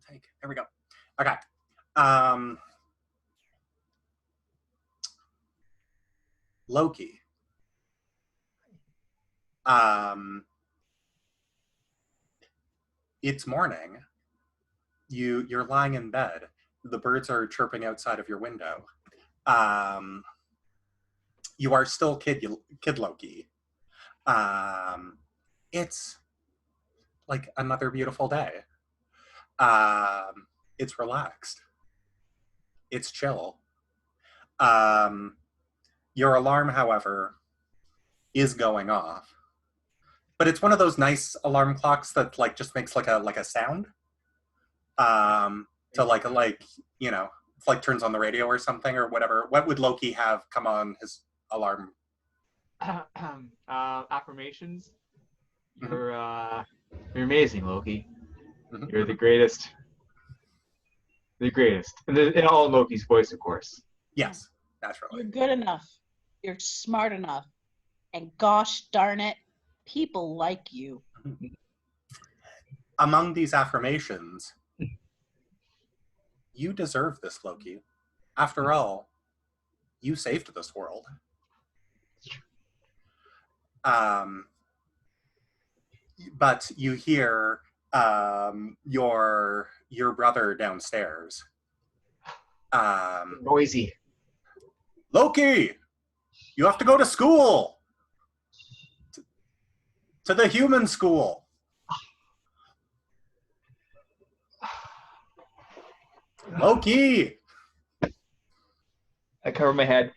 take. There we go. Okay. Um, Loki. It's morning. You're lying in bed. The birds are chirping outside of your window. Um, you are still kid Loki. It's like another beautiful day. It's relaxed. It's chill. Um, your alarm, however, is going off, but it's one of those nice alarm clocks that like just makes like a sound. To like it's like turns on the radio or something or whatever. What would Loki have come on his alarm? Affirmations. Mhm. You're amazing, Loki. Mhm. You're the greatest. The greatest. And in all Loki's voice, of course. Yes, naturally. You're good enough. You're smart enough. And gosh darn it, people like you. Among these affirmations, you deserve this, Loki. After all, you saved this world. But you hear your brother downstairs. Noisy. Loki, you have to go to school. To the human school. Loki! I cover my head.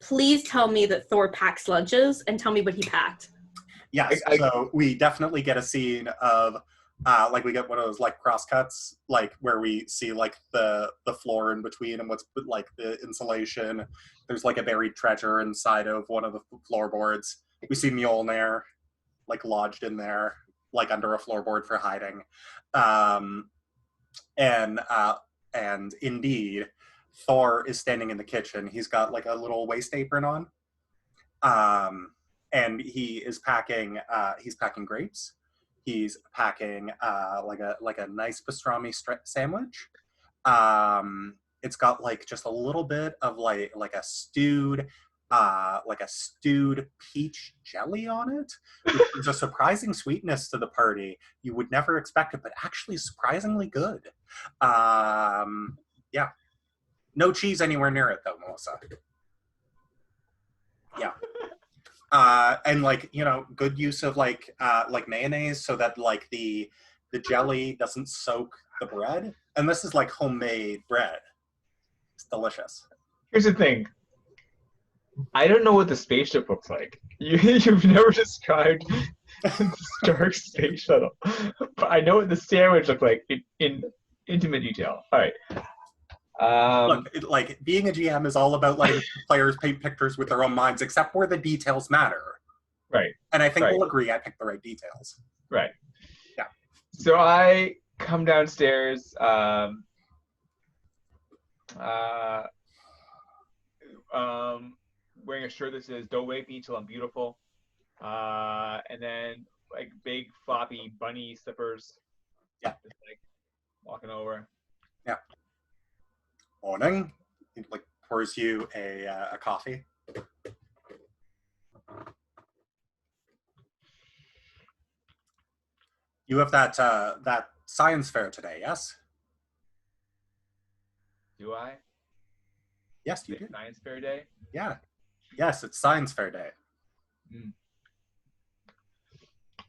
Please tell me that Thor packs lunches and tell me what he packed. Yes, so we definitely get a scene of like we get one of those like crosscuts, like where we see like the floor in between and what's like the insulation. There's like a buried treasure inside of one of the floorboards. We see Mjolnir like lodged in there, like under a floorboard for hiding. And indeed, Thor is standing in the kitchen. He's got like a little waist apron on. And he is packing he's packing grapes. He's packing like a nice pastrami sandwich. It's got like just a little bit of like a stewed peach jelly on it, which is a surprising sweetness to the party. You would never expect it, but actually surprisingly good. Yeah. No cheese anywhere near it though, Melissa. Yeah. And like, good use of like mayonnaise so that like the jelly doesn't soak the bread. And this is like homemade bread. It's delicious. Here's the thing. I don't know what the spaceship looks like. You've never described the Stark space shuttle, but I know what the sandwich looked like in intimate detail. All right. Look, like being a GM is all about letting players paint pictures with their own minds, except where the details matter. Right. And I think we'll agree I picked the right details. Right. Yeah. So I come downstairs. Wearing a shirt that says "Don't wake me till I'm beautiful," and then like big floppy bunny slippers. Yeah. Just like walking over. Yeah. Morning. He like pours you a coffee. You have that science fair today, yes? Do I? Yes, you do. Science fair day? Yeah. Yes, it's science fair day.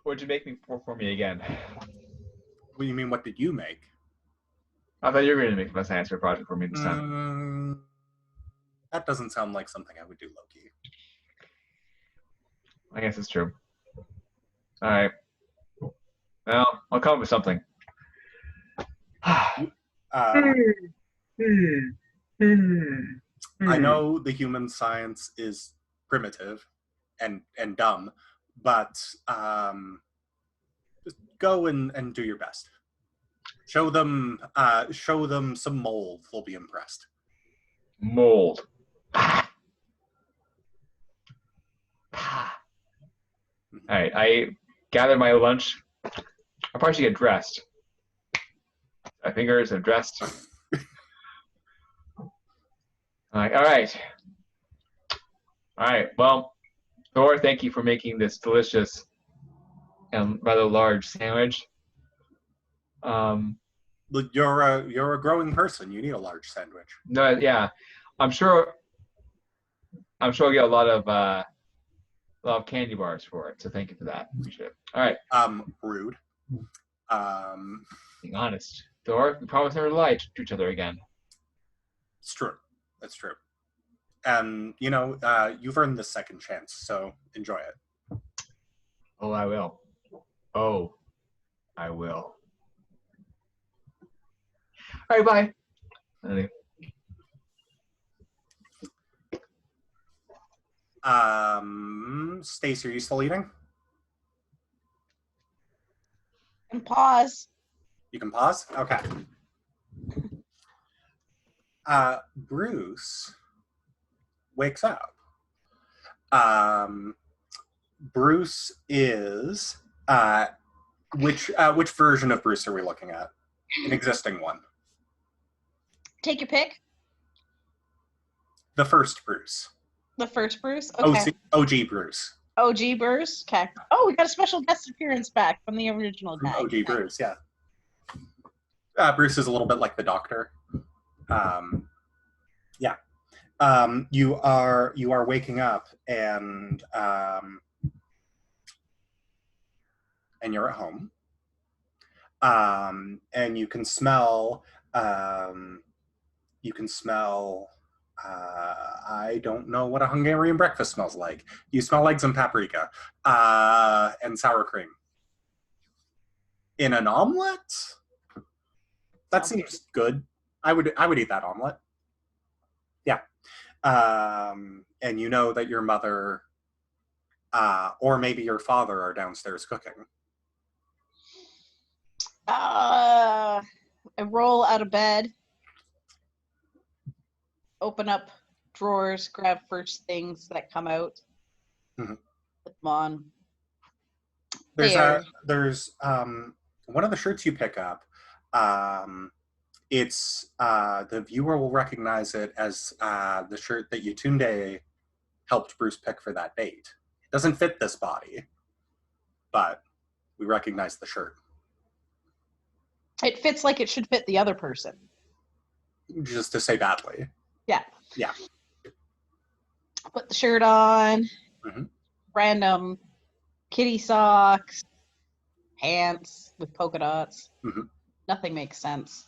What'd you make for me again? What do you mean, what did you make? I thought you were going to make a science fair project for me this time. That doesn't sound like something I would do, Loki. I guess it's true. All right. Well, I'll come up with something. I know the human science is primitive and dumb, but just go and do your best. Show them some mold. They'll be impressed. Mold. All right. gather my lunch. I'll probably should get dressed. My fingers are dressed. All right. Well, Thor, thank you for making this delicious and rather large sandwich. Look, you're a growing person. You need a large sandwich. No, yeah, I'm sure I'll get a lot of candy bars for it. So thank you for that. Appreciate it. All right. Rude. Being honest, Thor, we promise never to lie to each other again. It's true. That's true. And you've earned the second chance, so enjoy it. Oh, I will. Oh, I will. All right, bye. Stacey, are you still eating? And pause. You can pause? Okay. Bruce wakes up. Bruce is which version of Bruce are we looking at? An existing one. Take your pick. The first Bruce. The first Bruce? Okay. OG Bruce. OG Bruce? Okay. Oh, we got a special guest appearance back from the original guy. OG Bruce, yeah. Bruce is a little bit like the Doctor. Yeah. You are waking up and you're at home. And you can smell I don't know what a Hungarian breakfast smells like. You smell eggs and paprika and sour cream. In an omelet? That seems good. I would eat that omelet. Yeah. And you know that your mother or maybe your father are downstairs cooking. I roll out of bed, open up drawers, grab first things that come out. Mm-hmm. Put them on. There's one of the shirts you pick up. It's the viewer will recognize it as the shirt that Yatunde helped Bruce pick for that date. It doesn't fit this body, but we recognize the shirt. It fits like it should fit the other person. Just to say badly. Yeah. Yeah. Put the shirt on. Mm-hmm. Random kitty socks, pants with polka dots. Mm-hmm. Nothing makes sense.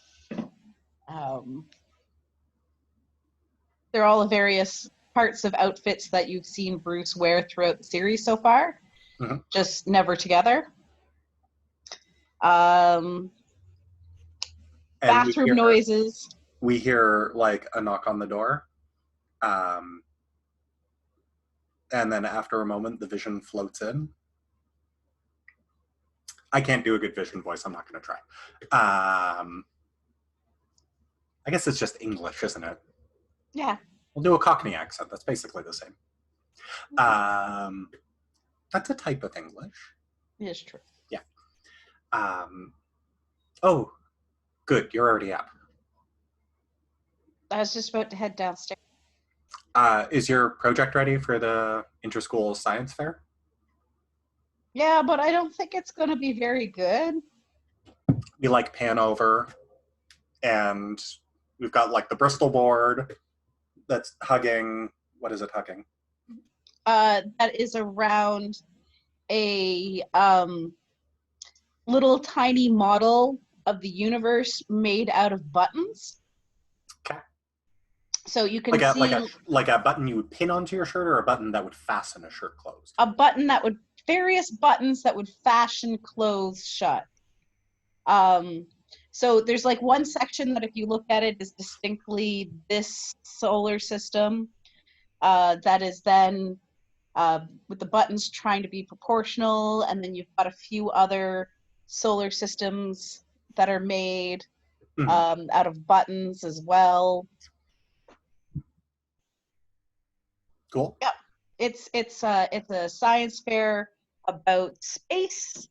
They're all the various parts of outfits that you've seen Bruce wear throughout the series so far, mm-hmm. just never together. Bathroom noises. We hear like a knock on the door. And then after a moment, the vision floats in. I can't do a good vision voice. I'm not going to try. I guess it's just English, isn't it? Yeah. We'll do a Cockney accent. That's basically the same. That's a type of English. It is true. Yeah. Oh, good. You're already up. I was just about to head downstairs. Is your project ready for the inter-school science fair? Yeah, but I don't think it's going to be very good. We like pan over, and we've got like the Bristol board that's hugging. What is it hugging? That is around a little tiny model of the universe made out of buttons. Okay. So you can see like a button you would pin onto your shirt, or a button that would fasten a shirt closed. A button that would various buttons that would fasten clothes shut. So there's like one section that if you look at it is distinctly this solar system that is then with the buttons trying to be proportional, and then you've got a few other solar systems that are made out of buttons as well. Cool. Yep. It's a science fair about space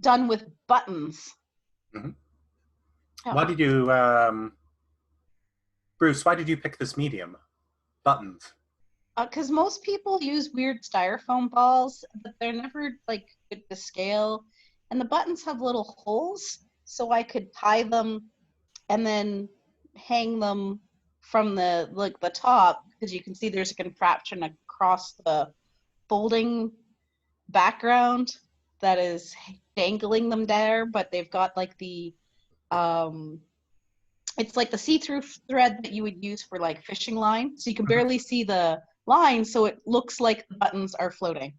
done with buttons. Mhm. Oh. Why did you, Bruce, why did you pick this medium? Buttons. Because most people use weird styrofoam balls, but they're never like good to scale. And the buttons have little holes, so I could tie them and then hang them from the top, because you can see there's a contraption across the folding background that is dangling them there, but they've got like the it's like the see-through thread that you would use for like fishing line, so you can barely see the line, so it looks like the buttons are floating.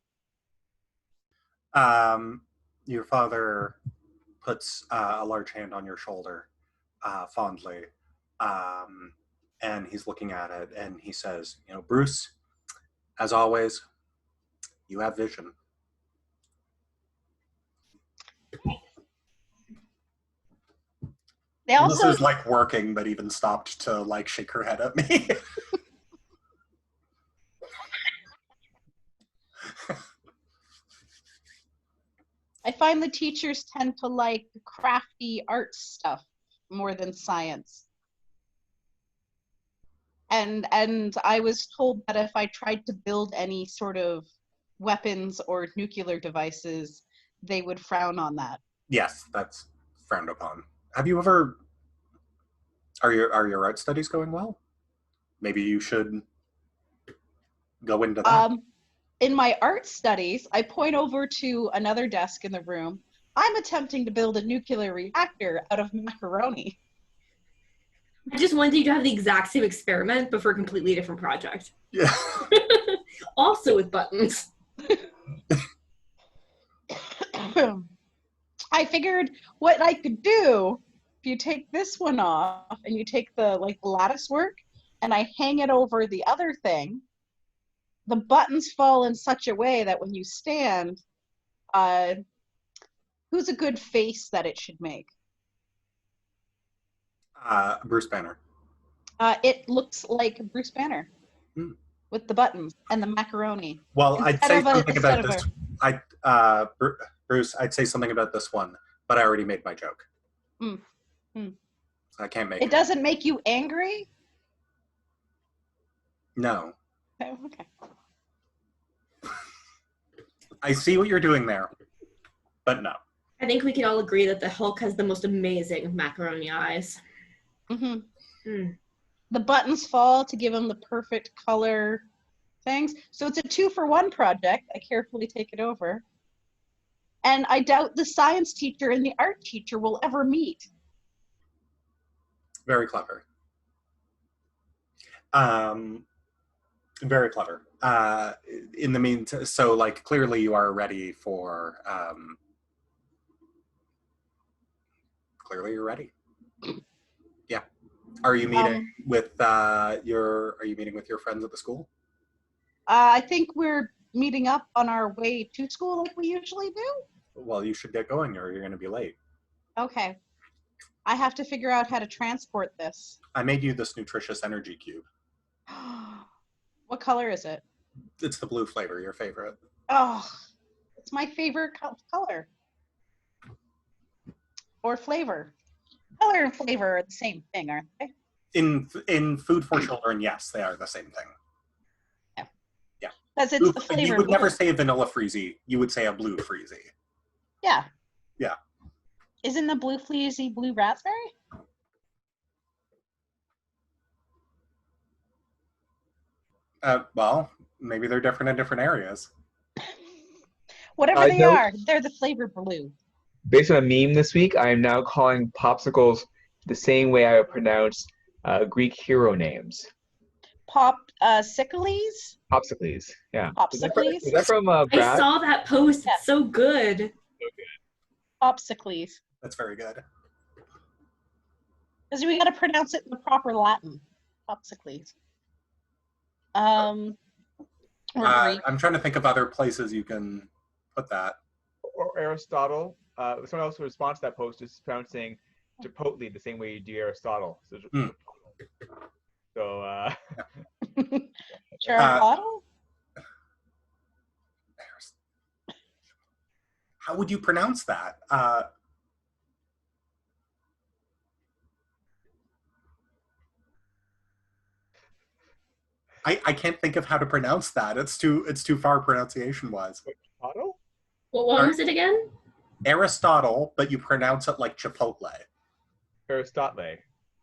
Your father puts a large hand on your shoulder fondly, and he's looking at it, and he says, you know, Bruce, as always, you have vision. They also This is like working, but even stopped to like shake her head at me. I find the teachers tend to like crafty art stuff more than science. And I was told that if I tried to build any sort of weapons or nuclear devices, they would frown on that. Yes, that's frowned upon. Have you ever? Are your art studies going well? Maybe you should go into that. In my art studies, I point over to another desk in the room. I'm attempting to build a nuclear reactor out of macaroni. I just wanted you to have the exact same experiment, but for a completely different project. Yeah. Also with buttons. I figured what I could do, if you take this one off and you take the lattice work and I hang it over the other thing, the buttons fall in such a way that when you stand, who's a good face that it should make? Bruce Banner. It looks like Bruce Banner with the buttons and the macaroni. Well, I'd say something about this. Bruce, I'd say something about this one, but I already made my joke. I can't make it. It doesn't make you angry? No. Oh, okay. I see what you're doing there, but no. I think we can all agree that the Hulk has the most amazing macaroni eyes. The buttons fall to give him the perfect color things. So it's a 2-for-1 project. I carefully take it over. And I doubt the science teacher and the art teacher will ever meet. Very clever. Very clever. In the meantime, so like clearly you are ready for. Clearly you're ready. Yeah. Are you meeting with your? Are you meeting with your friends at the school? I think we're meeting up on our way to school like we usually do. Well, you should get going, or you're going to be late. Okay. I have to figure out how to transport this. I made you this nutritious energy cube. What color is it? It's the blue flavor, your favorite. Oh, it's my favorite color. Or flavor. Color and flavor are the same thing, aren't they? In food for children, yes, they are the same thing. Yeah. Because it's the flavor. You would never say a vanilla freezy. You would say a blue freezy. Yeah. Yeah. Isn't the blue freezy blue raspberry? Well, maybe they're different in different areas. Whatever they are, they're the flavor blue. Based on a meme this week, I am now calling popsicles the same way I would pronounce Greek hero names. Popsicles? Popsicles, yeah. Popsicles? Is that from Brad? I saw that post. Yeah. It's so good. Popsicles. That's very good. Because we got to pronounce it in the proper Latin. Popsicles. I'm trying to think of other places you can put that. Or Aristotle. Someone else who responds to that post is pronouncing Chipotle the same way you do Aristotle. So, Aristotle? How would you pronounce that? I can't think of how to pronounce that. It's too far pronunciation wise. Chipotle? What one was it again? Aristotle, but you pronounce it like Chipotle. Aristotle.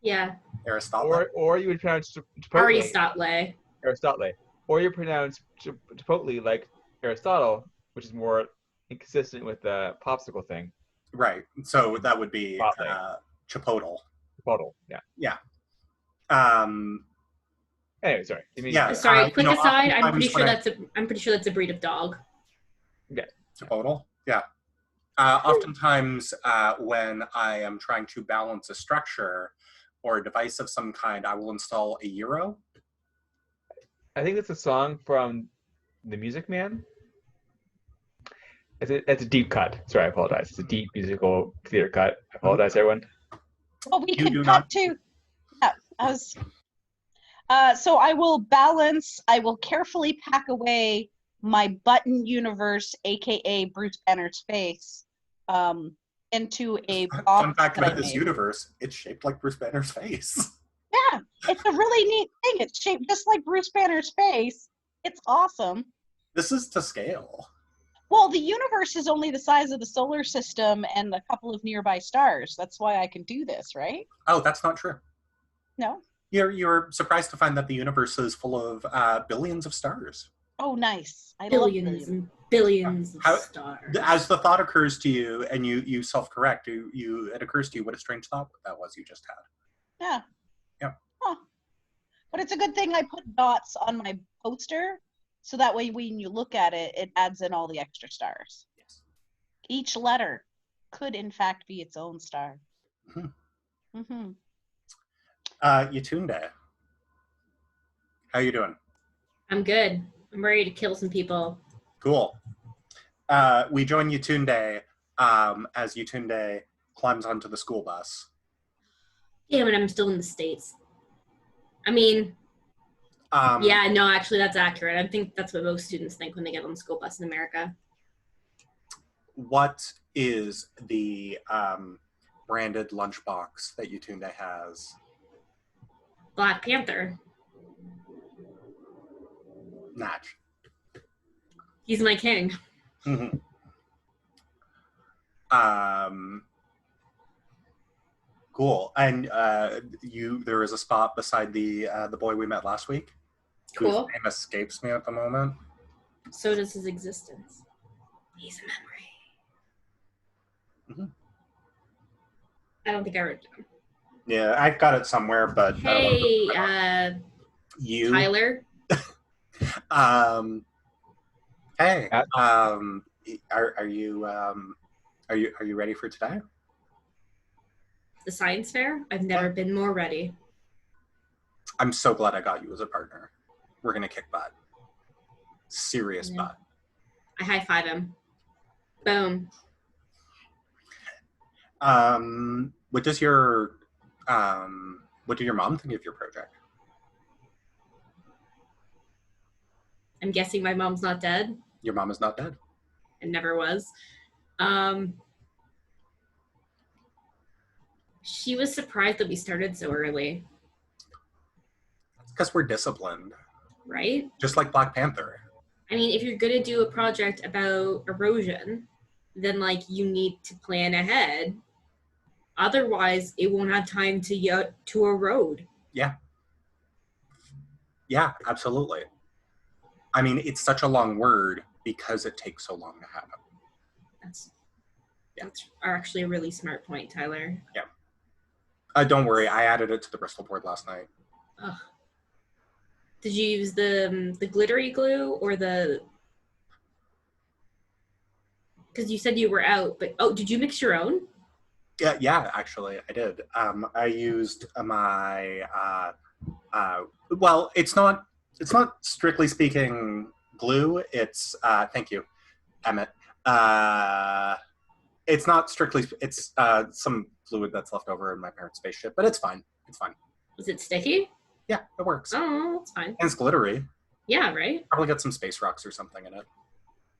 Yeah. Aristotle. Or you would pronounce Chipotle. Aristotle. Aristotle. Or you pronounce Chipotle like Aristotle, which is more inconsistent with the popsicle thing. Right. So that would be Chipotle. Chipotle. Yeah. Yeah. Anyway, sorry. Yeah. Sorry. Quick aside. I'm pretty oftentimes sure that's a breed of dog. Yeah. Chipotle. Yeah. Oftentimes, when I am trying to balance a structure or a device of some kind, I will install a Euro. I think it's a song from The Music Man. It's a deep cut. Sorry, I apologize. It's a deep musical theater cut. I apologize, everyone. Well, we You do could not- cut to. Yeah, so I will balance. I will carefully pack away my button universe, aka Bruce Banner's face, into a box. Fun fact that I about this made. universe, it's shaped like Bruce Banner's face. Yeah, it's a really neat thing. It's shaped just like Bruce Banner's face. It's awesome. This is to scale. Well, the universe is only the size of the solar system and a couple of nearby stars. That's why I can do this, right? Oh, that's not true. No? You're surprised to find that the universe is full of billions of stars. Oh, nice. I love Billions billions. and billions How- of stars. As the thought occurs to you, and you self-correct, it occurs to you what a strange thought that was you just had. Yeah. Yeah. Huh. But it's a good thing I put dots on my poster, so that way when you look at it, it adds in all the extra stars. Yes. Each letter could, in fact, be its own star. Mm-hmm. Mm-hmm. Yatunde, how you doing? I'm good. I'm ready to kill some people. Cool. We join Yatunde as Yatunde climbs onto the school bus. Damn it, I'm still in the States. I mean, yeah, no, actually, that's accurate. I think that's what most students think when they get on the school bus in America. What is the branded lunchbox that Yatunde has? Black Panther. Natch. He's my king. Mm-hmm. Cool. And there is a spot beside the boy we met last week. Cool. Whose name escapes me at the moment. So does his existence. He's a memory. Mhm. I don't think I wrote it down. Yeah, I've got it somewhere, but Hey, you. Tyler. Hey. Are you ready for today? The science fair? I've never been more ready. I'm so glad I got you as a partner. We're gonna kick butt. Serious Yeah. butt. I high five him. Boom. What did your mom think of your project? I'm guessing my mom's not dead. Your mom is not dead. It never was. She was surprised that we started so early, That's because we're disciplined, right? just like Black Panther. I mean, if you're gonna do a project about erosion, then like you need to plan ahead. Otherwise, it won't have time to erode. Yeah, absolutely. I mean, it's such a long word because it takes so long to happen. That's actually a really smart point, Tyler. Yeah. Don't worry, I added it to the Bristol board last night. Ugh. Did you use the glittery glue or the? Because you said you were out, but did you mix your own? Yeah, actually, I did. I used my well, it's not strictly speaking glue. It's thank you, Emmett. It's not strictly. It's some fluid that's left over in my parents' spaceship, but it's fine. It's fine. Is it sticky? Yeah, it works. Oh, that's fine. And it's glittery. Yeah, right. Probably got some space rocks or something in it.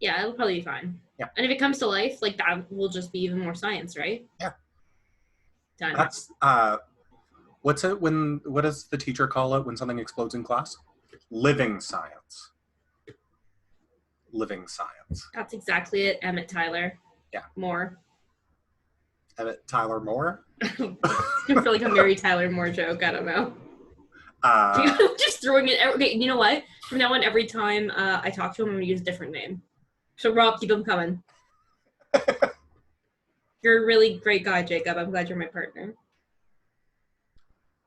Yeah, it'll probably be fine. Yeah. And if it comes to life, like that will just be even more science, right? Yeah. Done. That's what does the teacher call it when something explodes in class? Living science. Living science. That's exactly it, Emmett Tyler. Yeah. More. Emmett Tyler Moore. I feel like a Mary Tyler Moore joke. I don't know. Just throwing it. Okay, you know what? From now on, every time I talk to him, I'm gonna use a different name. So Rob, keep them coming. You're a really great guy, Jacob. I'm glad you're my partner.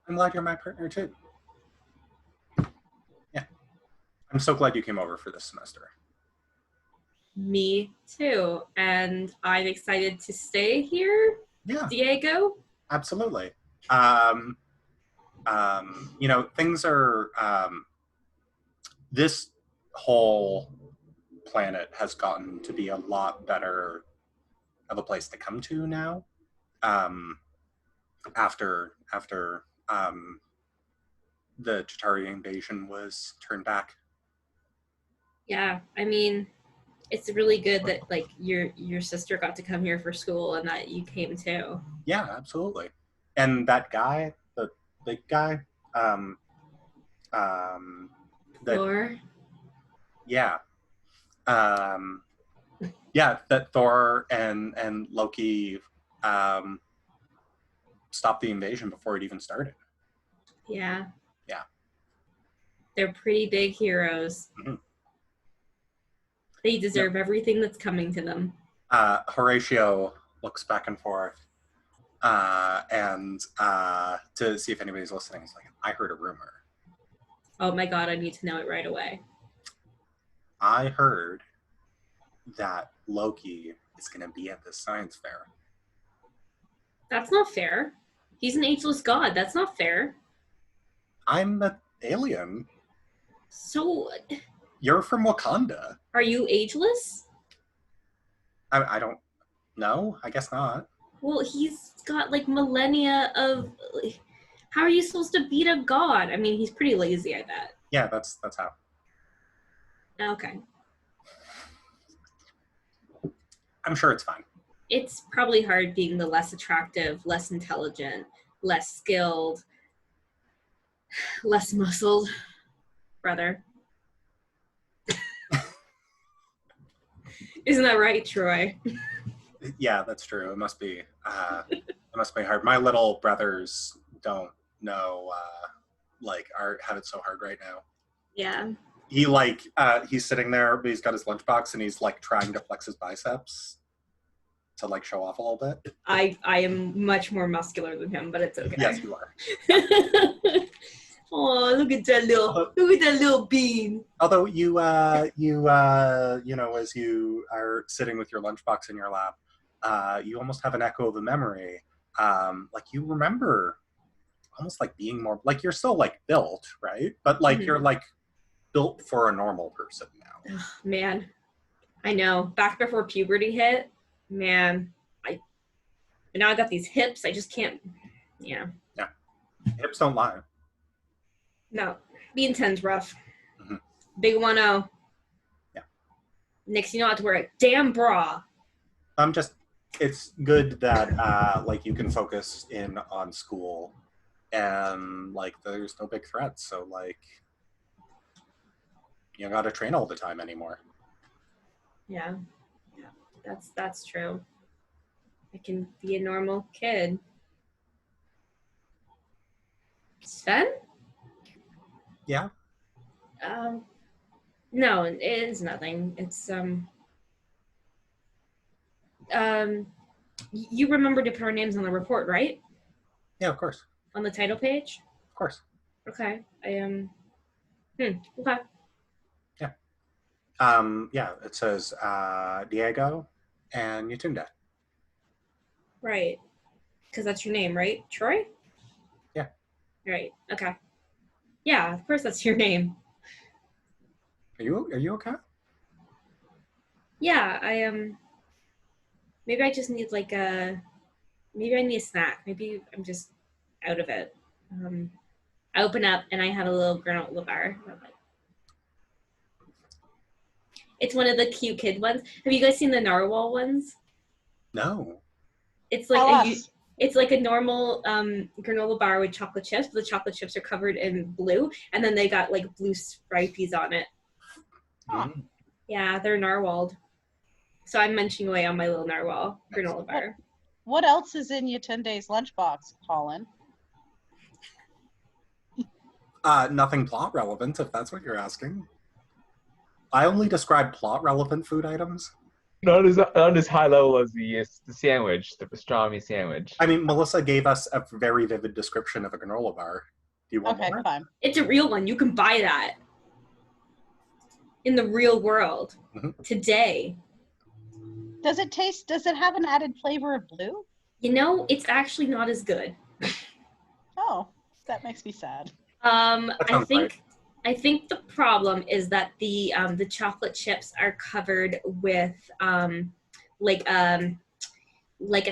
I'm glad you're my partner too. Yeah. I'm so glad you came over for this semester. Me too. And I'm excited to stay here. Yeah. Diego? Absolutely. Things are this whole planet has gotten to be a lot better of a place to come to now. After the Chitauri invasion was turned back. Yeah, I mean, it's really good that like your sister got to come here for school and that you came too. Yeah, absolutely. And that guy, the big guy, Thor? Yeah. That Thor and Loki stopped the invasion before it even started. Yeah. Yeah. They're pretty big heroes. Mm-hmm. They deserve everything that's coming to them. Horatio looks back and forth and to see if anybody's listening. He's like, I heard a rumor. Oh my god, I need to know it right away. I heard that Loki is going to be at this science fair. That's not fair. He's an ageless god. That's not fair. I'm an alien. So... You're from Wakanda. Are you ageless? I don't know. I guess not. Well, he's got like millennia of... How are you supposed to beat a god? I mean, he's pretty lazy, I bet. Yeah, that's how. Okay. I'm sure it's fine. It's probably hard being the less attractive, less intelligent, less skilled, less muscled brother. Isn't that right, Troy? Yeah, that's true. It must be hard. My little brothers don't know have it so hard right now. Yeah. He's sitting there, but he's got his lunchbox and he's like trying to flex his biceps to like show off a little bit. I am much more muscular than him, but it's okay. Yes, you are. Oh, look at that little bean. Although you as you are sitting with your lunchbox in your lap, you almost have an echo of a memory. Like you remember almost like being more like you're still like built, right? But like you're like built for a normal person now. Oh, man, I know. Back before puberty hit, man, and now I got these hips. I just can't. Yeah. Yeah. Hips don't lie. No, being 10's rough. Mm-hmm. Big 1-0. Yeah. Next, you know, I have to wear a damn bra. It's good that like you can focus in on school, and like there's no big threats. So like you don't got to train all the time anymore. Yeah, that's true. I can be a normal kid. Sven? Yeah. No, it's nothing. It's you remember to put our names on the report, right? Yeah, of course. On the title page? Of course. Okay. Okay. Yeah. Yeah, it says Diego and Yatunde. Right. Because that's your name, right? Troy? Yeah. Right. Okay. Yeah, of course that's your name. Are you okay? Yeah, maybe I just need like maybe I need a snack. Maybe I'm just out of it. I open up and I have a little granola bar. It's one of the cute kid ones. Have you guys seen the narwhal ones? No. It's like Tell a us. it's like a normal granola bar with chocolate chips. But the chocolate chips are covered in blue, and then they got like blue stripies on it. Huh. Mm. Yeah, they're narwhaled. So I'm munching away on my little narwhal granola bar. What else is in Yatunde's lunchbox, Colin? Nothing plot relevant, if that's what you're asking. I only describe plot relevant food items. Not as high level as the sandwich, the pastrami sandwich. I mean, Melissa gave us a very vivid description of a granola bar. Do you want Okay, more? fine. It's a real one. You can buy that in the real world today. Does it have an added flavor of blue? You know, it's actually not as good. Oh, that makes me sad. I think the problem is that the chocolate chips are covered with like a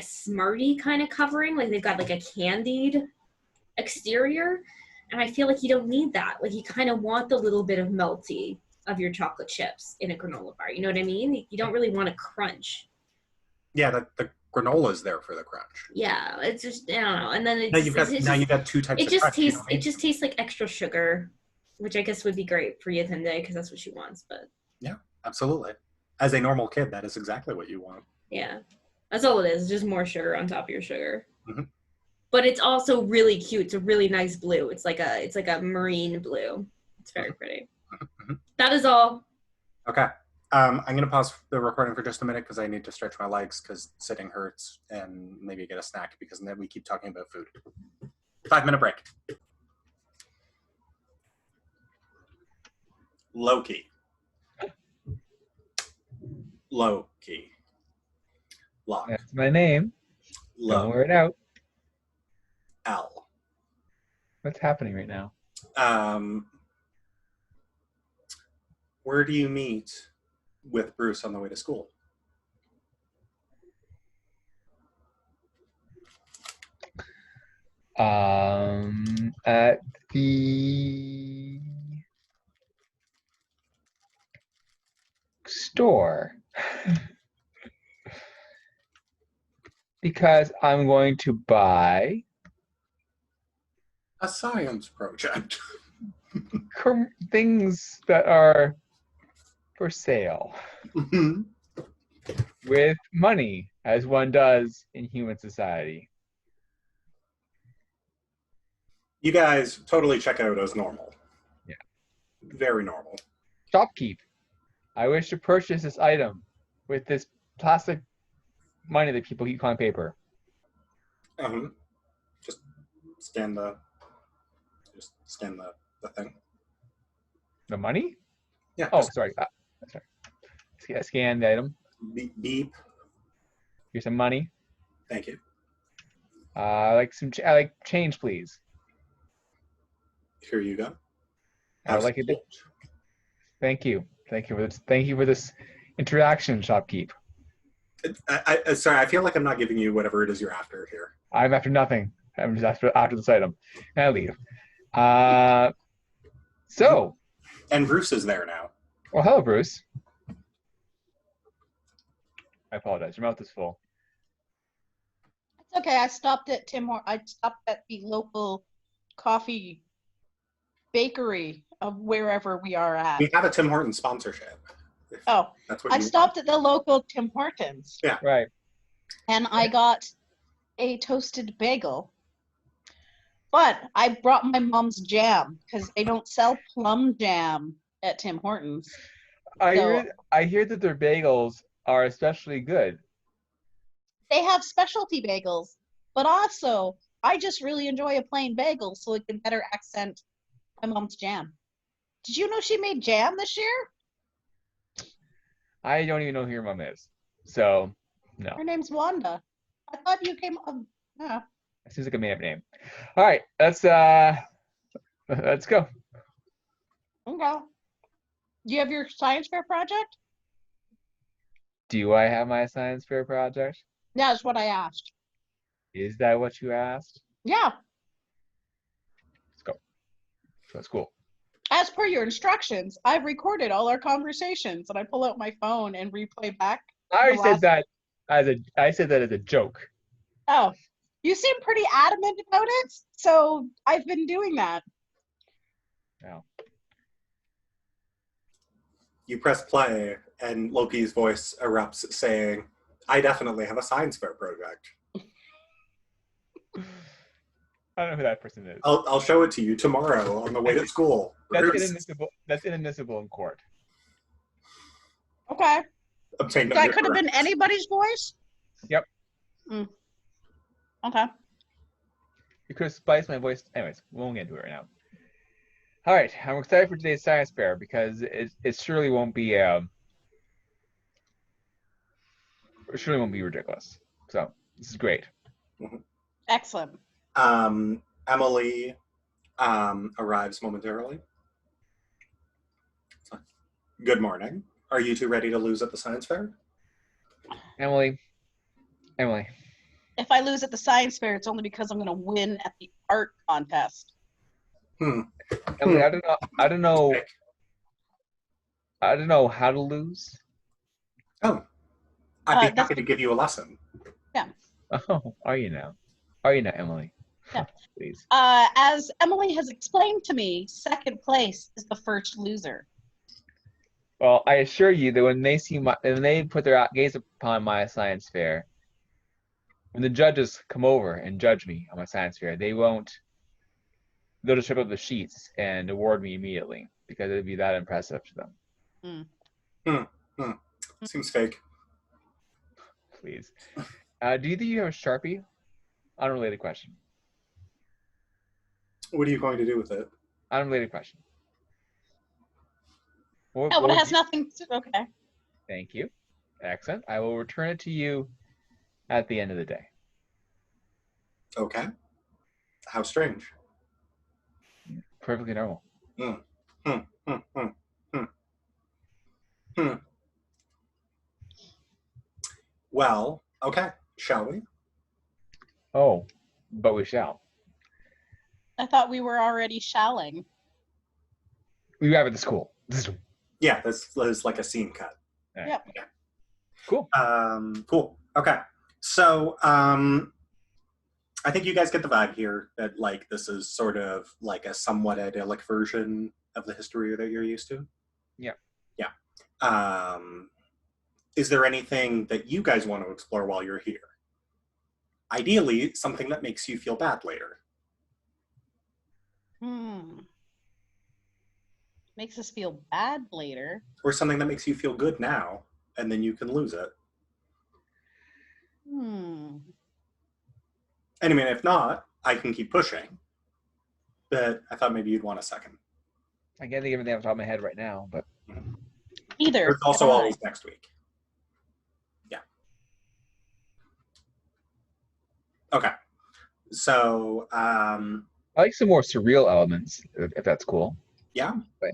Smartie kind of covering, like they've got like a candied exterior, and I feel like you don't need that. Like you kind of want the little bit of melty of your chocolate chips in a granola bar. You know what I mean? You don't really want to crunch. Yeah, the granola is there for the crunch. Yeah, it's just I don't know. And then Now you've got two types it of just crunch. tastes it just tastes like extra sugar, which I guess would be great for Yatunde because that's what she wants. But yeah, absolutely. As a normal kid, that is exactly what you want. yeah, that's all it is. Just more sugar on top of your sugar. Mm-hmm. But it's also really cute. It's a really nice blue. It's like a marine blue. It's very pretty. Mm-hmm. That is all. Okay. I'm going to pause the recording for just a minute because I need to stretch my legs because sitting hurts and maybe get a snack because then we keep talking about food. 5-minute break. Loki. Loki. Lock. That's my name. Don't wear it out. L. What's happening right now? Where do you meet with Bruce on the way to school? At the store. Because I'm going to buy A science project. things that are for sale with money, as one does in human society. You guys totally check out as normal. Yeah. Very normal. Shopkeep. I wish to purchase this item with this plastic money that people keep on paper. Just scan the thing. The money? Yeah. Oh, sorry. Sorry. Scan the item. Beep. Here's some money. Thank you. I like change, please. Here you go. I would like it. Thank you. Thank you for this interaction, Shopkeep. Sorry, I feel like I'm not giving you whatever it is you're after here. I'm after nothing. I'm just after this item. And I leave. So. And Bruce is there now. Well, hello, Bruce. I apologize. Your mouth is full. It's okay. I stopped at the local coffee bakery of wherever we are at. We have a Tim Hortons sponsorship. Oh, That's what I stopped at the local Tim Hortons. Yeah. Right. And I got a toasted bagel. But I brought my mom's jam because they don't sell plum jam at Tim Hortons. I hear that their bagels are especially good. They have specialty bagels, but also I just really enjoy a plain bagel so it can better accent my mom's jam. Did you know she made jam this year? I don't even know who your mom is. So, no. Her name's Wanda. I thought you came up. Yeah. It seems like a made-up name. All right, let's go. Okay. Do you have your science fair project? Do I have my science fair project? Yeah, that's what I asked. Is that what you asked? Yeah. Let's go. That's cool. As per your instructions, I've recorded all our conversations, and I pull out my phone and replay back. I already the said last- that I said that as a joke. Oh, you seem pretty adamant about it, so I've been doing that. No. You press play, and Loki's voice erupts saying, I definitely have a science fair project. I don't know who that person is. I'll show it to you tomorrow on the way to school. That's Bruce. inadmissible. That's inadmissible in court. Okay. I'm saying no, That you're could have been correct. anybody's voice? Yep. Okay. You could have spliced my voice. Anyways, we won't get into it right now. All right, I'm excited for today's science fair because it surely won't be ridiculous. So this is great. Excellent. Emily arrives momentarily. Good morning. Are you two ready to lose at the science fair? Emily. If I lose at the science fair, it's only because I'm going to win at the art contest. Emily, I don't know how to lose. Oh, I'd be that's happy to give you a lesson. Oh, are you now, Emily? Yeah. Please. As Emily has explained to me, second place is the first loser. Well, I assure you that when they put their gaze upon my science fair, when the judges come over and judge me on my science fair, they'll just rip up the sheets and award me immediately because it'd be that impressive to them. Seems fake. Please. Do you think you have a Sharpie? Unrelated question. What are you going to do with it? Unrelated question. No, but it has nothing to... Okay. Thank you. Excellent. I will return it to you at the end of the day. Okay. How strange. Perfectly normal. Well, okay. Shall we? Oh, but we shall. I thought we were already shalling. We have it at school. Yeah, this is like a scene cut. Right. Yep. Yeah. Cool. Cool. Okay. So, I think you guys get the vibe here that like this is sort of like a somewhat idyllic version of the history that you're used to. Yeah. Yeah. Is there anything that you guys want to explore while you're here? Ideally, something that makes you feel bad later. Makes us feel bad later. Or something that makes you feel good now, and then you can lose it. And I mean, if not, I can keep pushing. But I thought maybe you'd want a second. I can't think of anything off the top of my head right now, but Either. There's also always next week. Yeah. Okay. So, I like some more surreal elements, if that's cool. yeah. But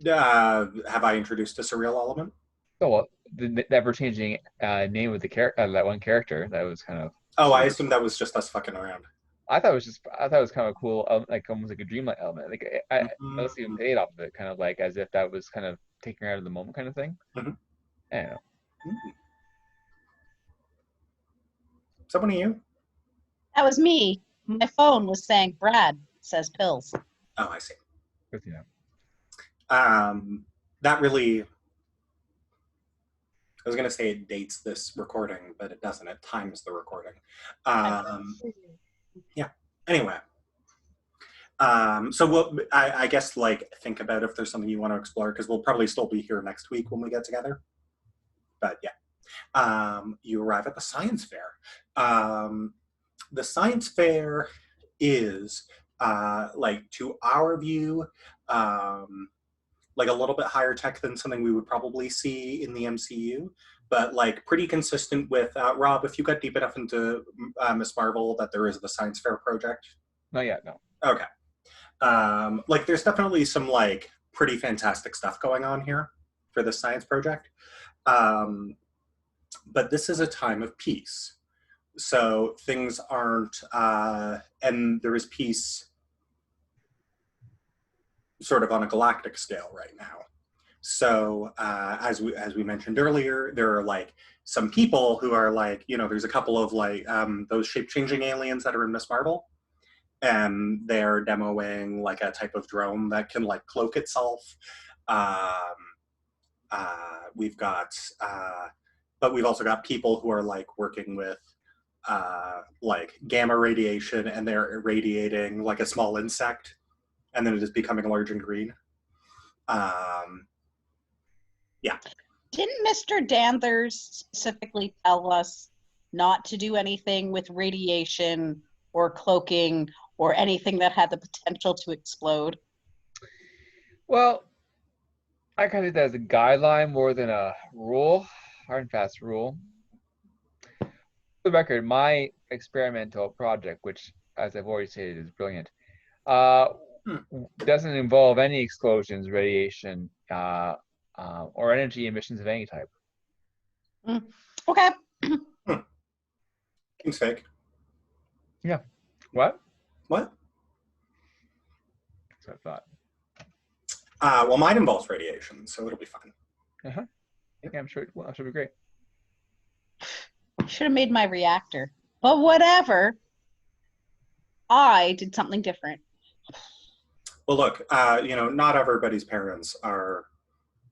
yeah. Have I introduced a surreal element? So the ever-changing name of the that one character, that was kind of... Oh, I assume that was just us fucking around. I thought it was kind of cool, like almost like a dreamlike element. Like I mostly even paid off of it, kind of like as if that was kind of taking her out of the moment, kind of thing. Mm-hmm. I don't know. Someone of you? That was me. My phone was saying Brad says pills. Oh, I see. Good to know. That really... I was going to say it dates this recording, but it doesn't. It times the recording. Yeah. Anyway. So I guess like think about if there's something you want to explore, because we'll probably still be here next week when we get together. But yeah. You arrive at the science fair. The science fair is like to our view, like a little bit higher tech than something we would probably see in the MCU, but like pretty consistent with Rob. If you got deep enough into Miss Marvel, that there is the science fair project. Not yet, no. Okay. Like there's definitely some like pretty fantastic stuff going on here for this science project. But this is a time of peace. So things aren't, and there is peace sort of on a galactic scale right now. So as we mentioned earlier, there are like some people who are like, there's a couple of like those shape-changing aliens that are in Miss Marvel, and they're demoing like a type of drone that can like cloak itself. We've got, but we've also got people who are like working with like gamma radiation, and they're irradiating like a small insect, and then it is becoming large and green. Yeah. Didn't Mr. Danthers specifically tell us not to do anything with radiation or cloaking or anything that had the potential to explode? Well, I kind of do that as a guideline more than a rule, hard and fast rule. For the record, my experimental project, which, as I've already stated, is brilliant, doesn't involve any explosions, radiation, or energy emissions of any type. Okay. Seems fake. Yeah. What? What? That's what I thought. Well, mine involves radiation, so it'll be fine. Yeah, I'm sure it will. It should be great. Should have made my reactor. But whatever. I did something different. Well, look, not everybody's parents are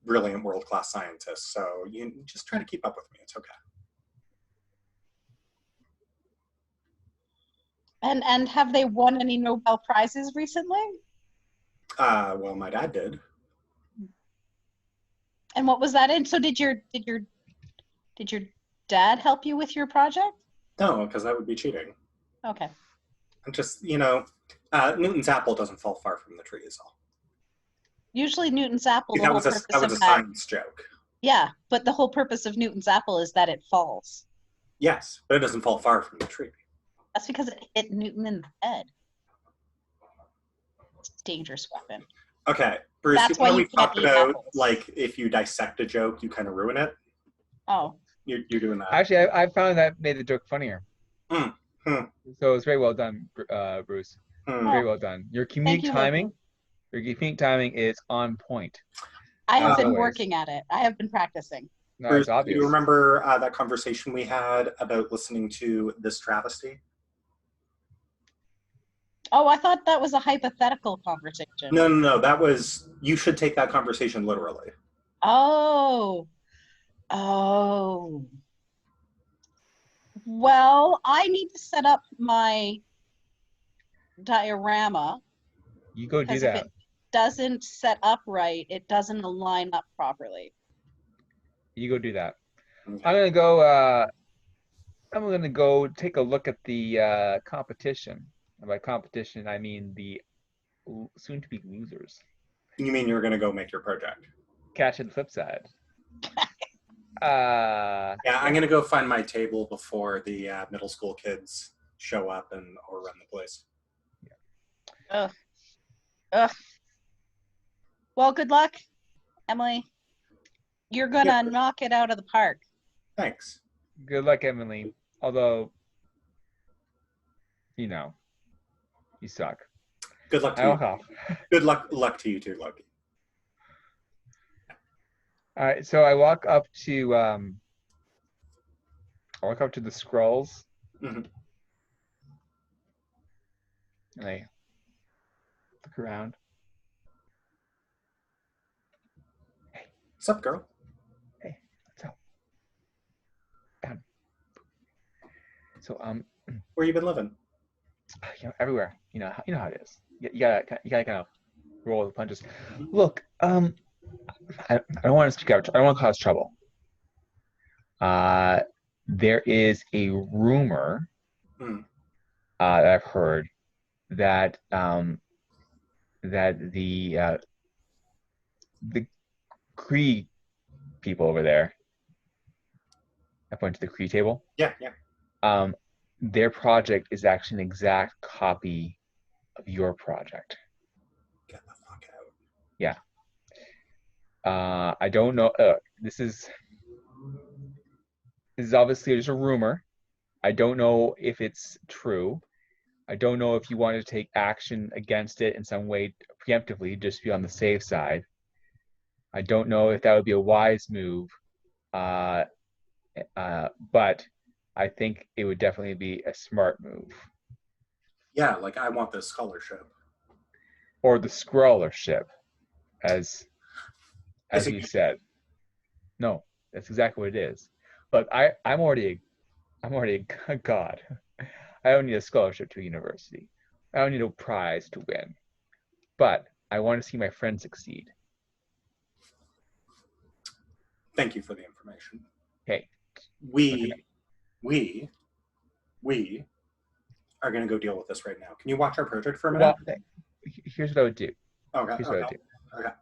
brilliant world-class scientists, so you just try to keep up with me. It's okay. And have they won any Nobel Prizes recently? Well, my dad did. And what was that in? So did your dad help you with your project? No, because that would be cheating. Okay. And just, Newton's apple doesn't fall far from the tree is all. Usually Newton's apple, That was a science joke. Yeah, but the whole purpose of Newton's apple is that it falls. Yes, but it doesn't fall far from the tree. That's because it hit Newton in the head. It's a dangerous weapon. Okay, Bruce, That's why we you can't talked eat about, apples. like, if you dissect a joke, you kind of ruin it. Oh. You're doing that. Actually, I found that made the joke funnier. Hmm. So it's very well done, Bruce. Very well done. Your comedic timing is on point. I have been always. working at it. I have been practicing. No, Bruce, it's obvious. do you remember that conversation we had about listening to this travesty? Oh, I thought that was a hypothetical conversation. No. That was, you should take that conversation literally. Oh. Well, I need to set up my diorama. You go do Because that. if it doesn't set up right, it doesn't align up properly. You go do that. Okay. I'm gonna go take a look at the competition. And by competition, I mean the soon-to-be losers. You mean you're going to go make your project? Catch it the flip side. Yeah, I'm going to go find my table before the middle school kids show up or run the place. Ugh. Well, good luck, Emily. You're gonna knock it out of the park. Thanks. Good luck, Emily. Although, you suck. Good luck to I you. walk off. Good luck to you too, Loki. All right, so I walk up to the scrolls, Mhm. and I look around. What's up, girl? Hey, what's up? So Where you been living? everywhere. You know how it is. You gotta kind of roll the punches. Look, I don't want to speak out. I don't want to cause trouble. There is a rumor that I've heard that that the Cree people over there, I point to the Cree table. Yeah. Their project is actually an exact copy of your project. Get the fuck out. Yeah. I don't know. This is obviously just a rumor. I don't know if it's true. I don't know if you want to take action against it in some way, preemptively, just be on the safe side. I don't know if that would be a wise move, but I think it would definitely be a smart move. Yeah, like I want this scholarship. Or the scrollership, as Is you it said. No, that's exactly what it is. Look, I'm already a god. I don't need a scholarship to a university. I don't need a prize to win. But I want to see my friends succeed. Thank you for the information. Hey, We are going to go deal with this right now. Can you watch our project for a minute? well, here's what I would do. Okay. Here's what I would do. Okay.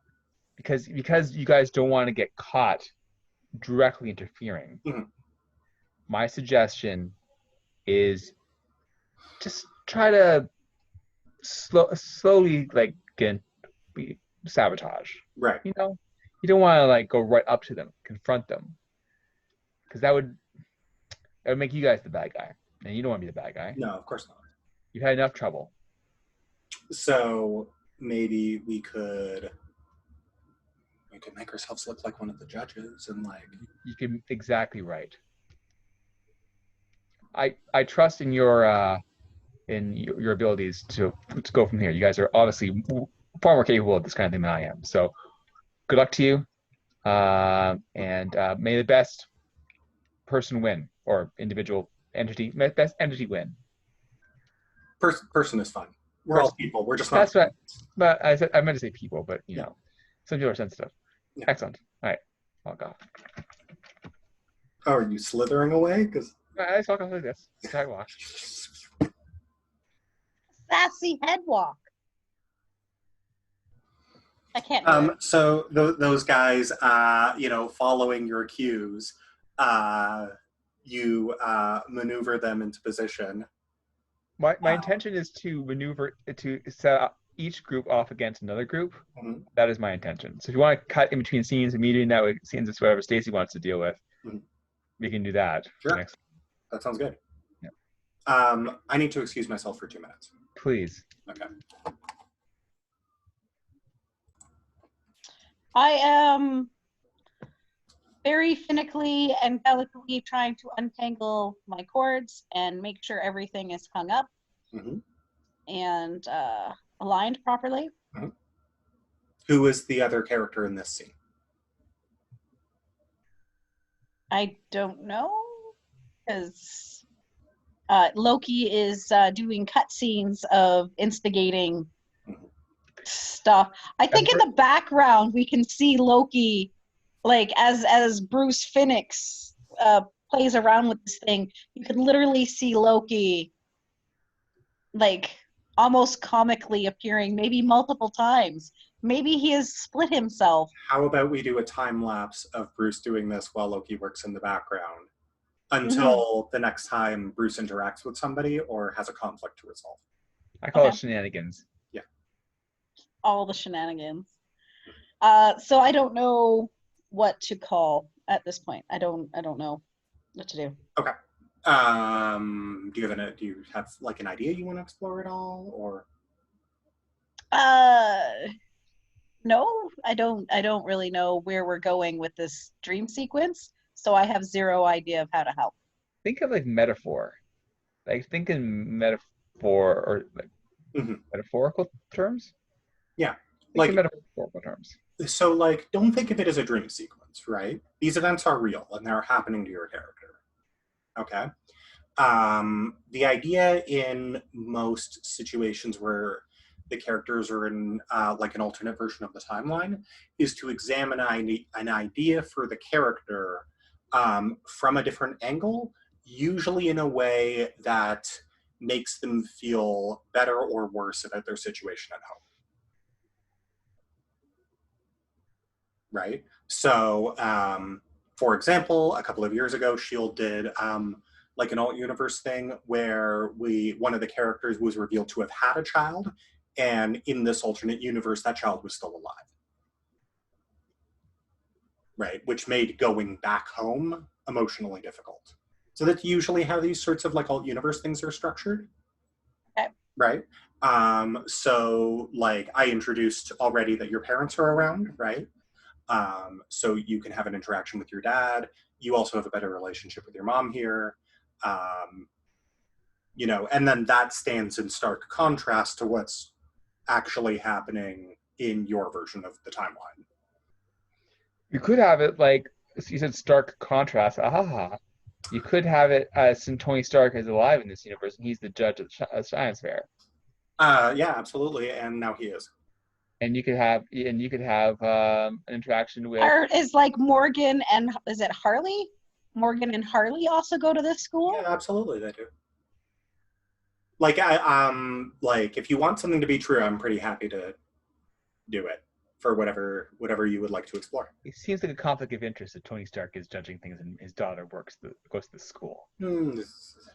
Because you guys don't want to get caught directly interfering. Mhm. My suggestion is just try to slowly like be sabotage. Right. You know, you don't want to like go right up to them, confront them, because that would make you guys the bad guy, and you don't want to be the bad guy. No, of course not. You've had enough trouble. So maybe we could make ourselves look like one of the judges and like. You can exactly right. I trust in your abilities to go from here. You guys are obviously far more capable of this kind of thing than I am. So good luck to you, and may the best person win, or individual entity, best entity win. Person is fine. We're all people. We're just not. That's what. But I meant to say people, but you know, some people are sensitive. Yeah. Excellent. All right. I'll go. Oh, are you slithering away? Because I talk like this. Sidewalk. Sassy head walk. I can't. Do it. So those guys, following your cues, you maneuver them into position. My intention is to maneuver to set up each group off against another group. Mhm. That is my intention. So if you want to cut in between scenes and me doing that with scenes is whatever Stacy wants to deal with, we can do that. Sure. That sounds good. Yeah. I need to excuse myself for 2 minutes. Please. Okay. I am very finically and delicately trying to untangle my cords and make sure everything is hung up and aligned properly. Mm-hmm. Who is the other character in this scene? I don't know, because Loki is doing cutscenes of instigating stuff. I think in the background we can see Loki, like as Bruce Phoenix plays around with this thing. You can literally see Loki, like almost comically appearing, maybe multiple times. Maybe he has split himself. How about we do a time lapse of Bruce doing this while Loki works in the background until the next time Bruce interacts with somebody or has a conflict to resolve? I call it shenanigans. Yeah. All the shenanigans. So I don't know what to call at this point. I don't know what to do. Okay. Do you have like an idea you want to explore at all, or? No, I don't really know where we're going with this dream sequence, so I have zero idea of how to help. Think of like metaphor. Like think in metaphor or like metaphorical terms. Yeah. Think in metaphorical terms. So like don't think of it as a dream sequence, right? These events are real and they're happening to your character. Okay. The idea in most situations where the characters are in like an alternate version of the timeline is to examine an idea for the character from a different angle, usually in a way that makes them feel better or worse about their situation at home. Right? So, for example, a couple of years ago, S.H.I.E.L.D. did like an alt-universe thing where one of the characters was revealed to have had a child, and in this alternate universe, that child was still alive. Right? Which made going back home emotionally difficult. So that's usually how these sorts of like alt-universe things are structured. Okay. Right? So like I introduced already that your parents are around, right? So you can have an interaction with your dad. You also have a better relationship with your mom here. Um, and then that stands in stark contrast to what's actually happening in your version of the timeline. You could have it like you said, stark contrast. Ah, you could have it since Tony Stark is alive in this universe and he's the judge of the science fair. Yeah, absolutely. And now he is. And you could have an interaction with. Or is like Morgan and is it Harley? Morgan and Harley also go to this school? Yeah, absolutely, they do. Like like if you want something to be true, I'm pretty happy to do it for whatever you would like to explore. It seems like a conflict of interest that Tony Stark is judging things and his daughter goes to the school.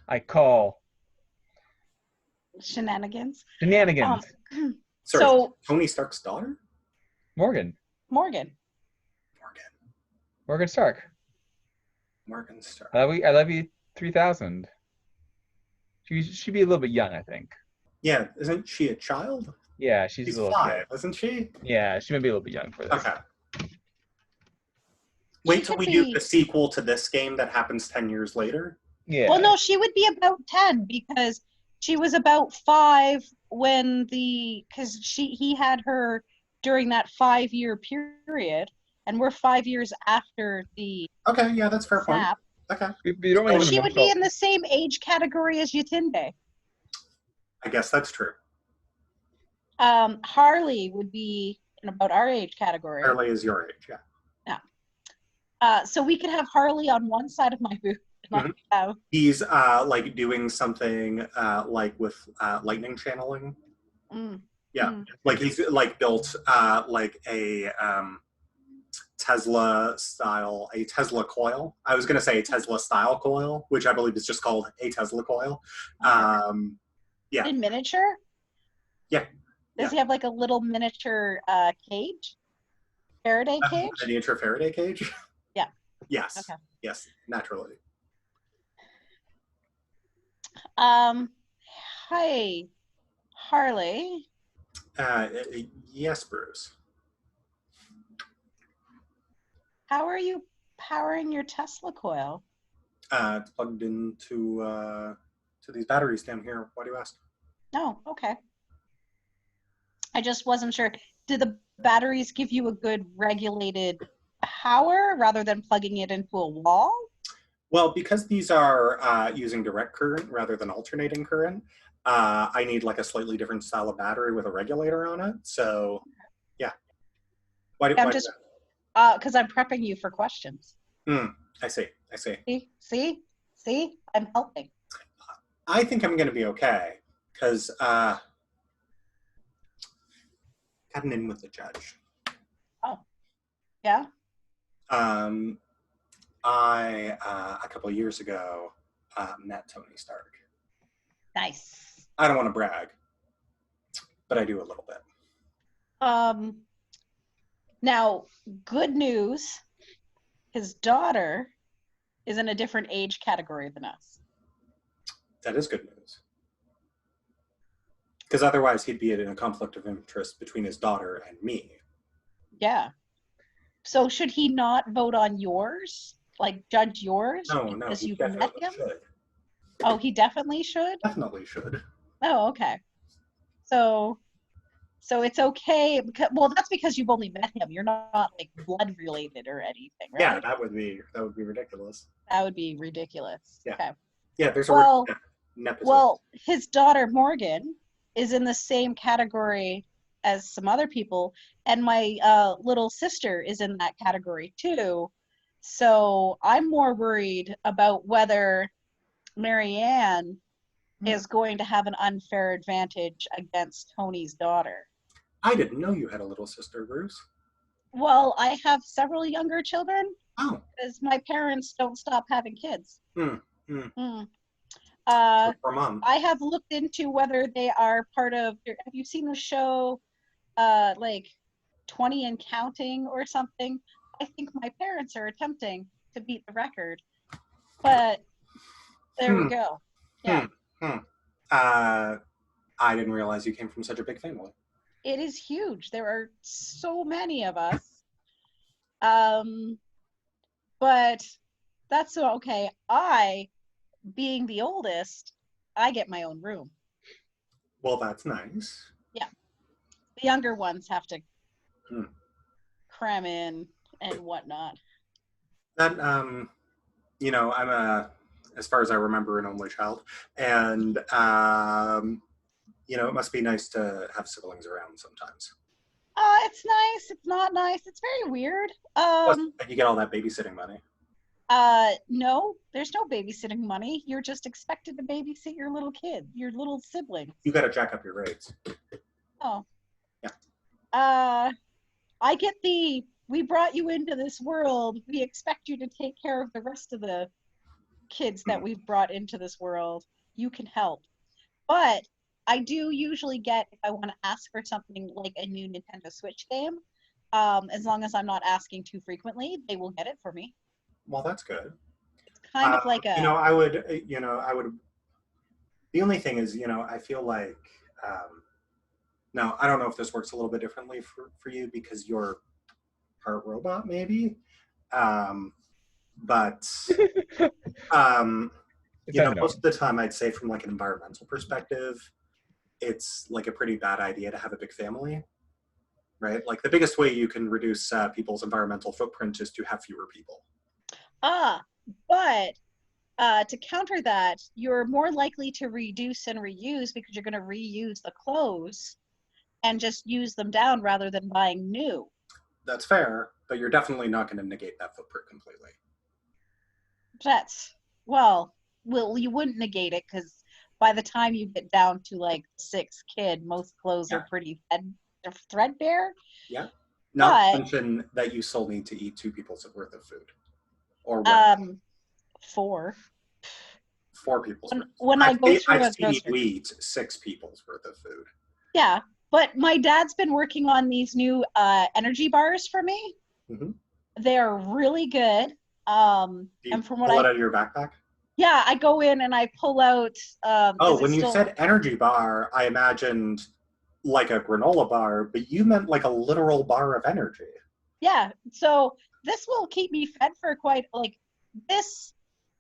I call Shenanigans. shenanigans. Sorry, So Tony Stark's daughter? Morgan Stark. Morgan Stark. I love you 3000. She'd be a little bit young, I think. Yeah, isn't she a child? Yeah, she's a little 5, kid. isn't she? Yeah, she might be a little bit young for this. Okay. Wait till we do the sequel to this game that happens 10 years later. Yeah. Well, no, she would be about 10 because she was about 5 when because he had her during that 5-year period, and we're 5 years after the Okay, yeah, that's fair snap. point. Okay. You don't really So she would be in the same age category as Yatunde. I guess that's true. Harley would be in about our age category. Harley is your age, yeah. So we could have Harley on one side of my booth. Mm-hmm. He's like doing something like with lightning channeling. Yeah, like he's like built like a Tesla coil. I was gonna say a Tesla style coil, which I believe is just called a Tesla coil. Yeah. In miniature? Yeah. Does he have like a little miniature cage? Faraday cage? Miniature Faraday cage? Yeah. Yes. Okay. Yes, naturally. Hi, Harley. Yes, Bruce. How are you powering your Tesla coil? It's plugged into to these batteries down here. Why do you ask? Oh, okay. I just wasn't sure. Did the batteries give you a good regulated power rather than plugging it into a wall? Well, because these are using direct current rather than alternating current, I need like a slightly different style of battery with a regulator on it. So, yeah. Why Because I'm prepping you for questions. I see. See? I'm helping. I think I'm going to be okay because got an in with the judge. Oh, yeah. I a couple of years ago met Tony Stark. Nice. I don't want to brag, but I do a little bit. Now, good news. His daughter is in a different age category than us. That is good news. Because otherwise he'd be in a conflict of interest between his daughter and me. Yeah. So should he not vote on yours? Like judge yours? No, because he you've met definitely him? should. Oh, he definitely should? Definitely should. Oh, okay. So it's okay. Well, that's because you've only met him. You're not like blood related or anything, right? Yeah, that would be ridiculous. That would be ridiculous. Yeah. Okay. Yeah, there's a word nepotism. Well, his daughter Morgan is in the same category as some other people, and my little sister is in that category too. So I'm more worried about whether Marianne is going to have an unfair advantage against Tony's daughter. I didn't know you had a little sister, Bruce. Well, I have several younger children. Oh. Because my parents don't stop having kids. Or mom. I have looked into whether they are part of. Have you seen the show, like 20 and Counting or something? I think my parents are attempting to beat the record, but there we go. Yeah. I didn't realize you came from such a big family. It is huge. There are so many of us. But that's okay. Being the oldest, I get my own room. Well, that's nice. Yeah. The younger ones have to Hmm. cram in and whatnot. That, you know, as far as I remember, an only child. And, you know, it must be nice to have siblings around sometimes. It's nice. It's not nice. It's very weird. Plus, you get all that babysitting money. No, there's no babysitting money. You're just expected to babysit your little kid, your little sibling. You got to jack up your rates. Oh. Yeah. We brought you into this world. We expect you to take care of the rest of the kids that we've brought into this world. You can help. But I do usually get, if I want to ask for something like a new Nintendo Switch game, as long as I'm not asking too frequently, they will get it for me. Well, that's good. It's kind of like a... You know, I would... The only thing is, you know, I feel like... now, I don't know if this works a little bit differently for you because you're part robot, maybe. But... you know, most of the time, I'd say from like an environmental perspective, it's like a pretty bad idea to have a big family, right? Like the biggest way you can reduce people's environmental footprint is to have fewer people. But to counter that, you're more likely to reduce and reuse because you're going to reuse the clothes and just use them down rather than buying new. That's fair, but you're definitely not going to negate that footprint completely. Well, you wouldn't negate it because by the time you get down to like 6th kid, most clothes are pretty threadbare. Yeah. Not to mention that you still need to eat 2 people's worth of food. Or what? 4. 4 people's worth. When I go through I've seen you eat 6 people's worth of food. Yeah, but my dad's been working on these new energy bars for me. Mm-hmm. They're really good. And from what pull it out of your backpack? Yeah, I go in and I pull out. When you said energy bar, I imagined like a granola bar, but you meant like a literal bar of energy. Yeah, so this will keep me fed for quite like this.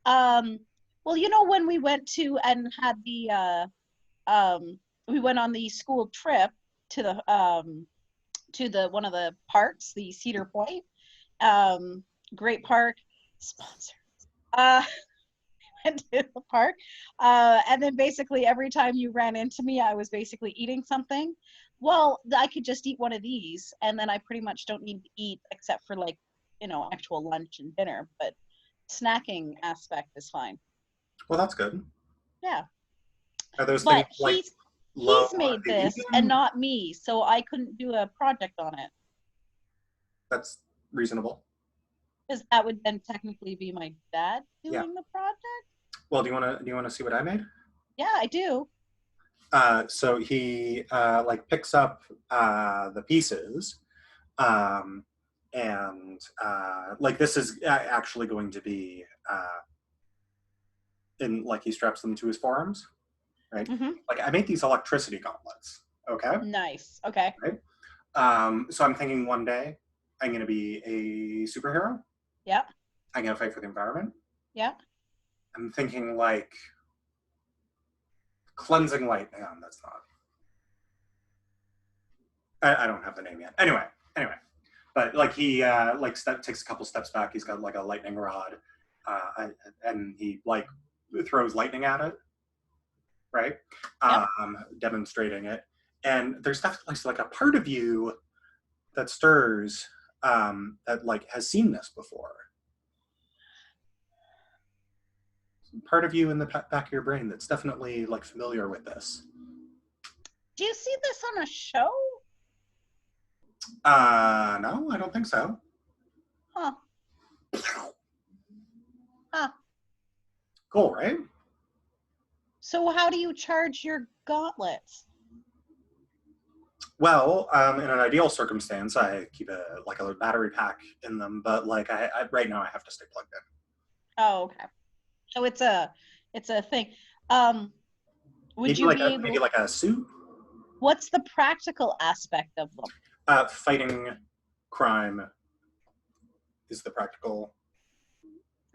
Well, you know when we went to and had the we went on the school trip to the one of the parks, the Cedar Point, great park sponsor. Went to the park, and then basically every time you ran into me, I was basically eating something. Well, I could just eat one of these, and then I pretty much don't need to eat except for like, you know, actual lunch and dinner. But snacking aspect is fine. Well, that's good. Yeah. Are those but things like he's made this and not me, so I couldn't do a project on it. That's reasonable. Because that would then technically be my dad doing the project. Well, do you want to see what I made? Yeah, I do. So he like picks up the pieces, and like this is actually going to be in like he straps them to his forearms, right? Mm-hmm. Like I made these electricity gauntlets. Okay. Nice. Okay. Right. So I'm thinking one day I'm going to be a superhero. Yeah. I'm going to fight for the environment. Yeah. I'm thinking like cleansing light. No, that's not. I don't have the name yet. Anyway. But like he takes a couple steps back. He's got like a lightning rod, and he like throws lightning at it, right? Yep. Demonstrating it. And there's definitely like a part of you that stirs that like has seen this before. Part of you in the back of your brain that's definitely like familiar with this. Do you see this on a show? No, I don't think so. Huh. Cool, right? So how do you charge your gauntlets? Well, in an ideal circumstance, I keep a battery pack in them, but like I right now I have to stay plugged in. Oh, okay. So it's a thing. Would you be able? Maybe like a suit? What's the practical aspect of them? Fighting crime is the practical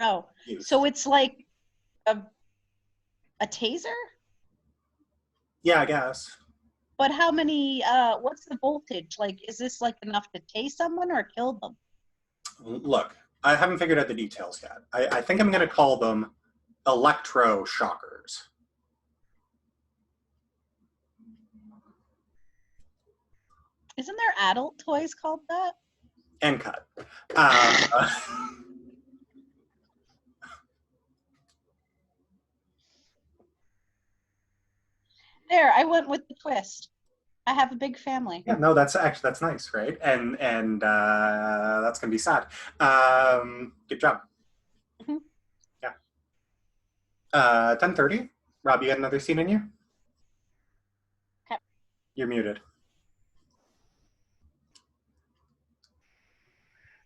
Oh, use. so it's like a taser? Yeah, I guess. But how many? What's the voltage? Like, is this like enough to tase someone or kill them? Look, I haven't figured out the details yet. I think I'm going to call them electroshockers. Isn't there adult toys called that? And cut. There, I went with the twist. I have a big family. Yeah, no, that's nice, right? And that's gonna be sad. Good job. Mhm. Yeah. 10:30. Rob, you got another scene in you? Okay. You're muted.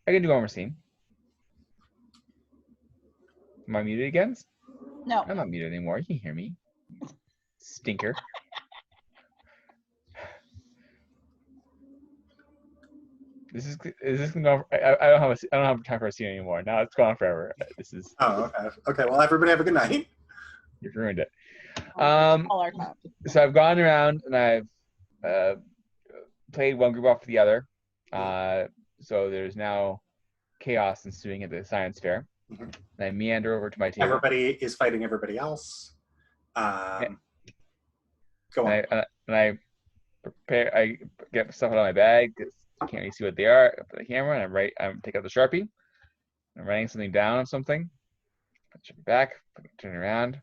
I can do one more scene. Am I muted again? No. I'm not muted anymore. You can hear me. Stinker. Is this gonna go? I don't have time for a scene anymore. Now it's gone forever. This is. Oh, okay. Okay. Well, everybody have a good night. You've ruined it. All our time. So I've gone around and I've played one group off the other. So there's now chaos ensuing at the science fair. Mhm. And I meander over to my table. Everybody is fighting everybody else. Go on. And I prepare. I get stuff out of my bag. I can't really see what they are. I put the camera and I take out the Sharpie. I'm writing something down of something. Put it back. Turn it around.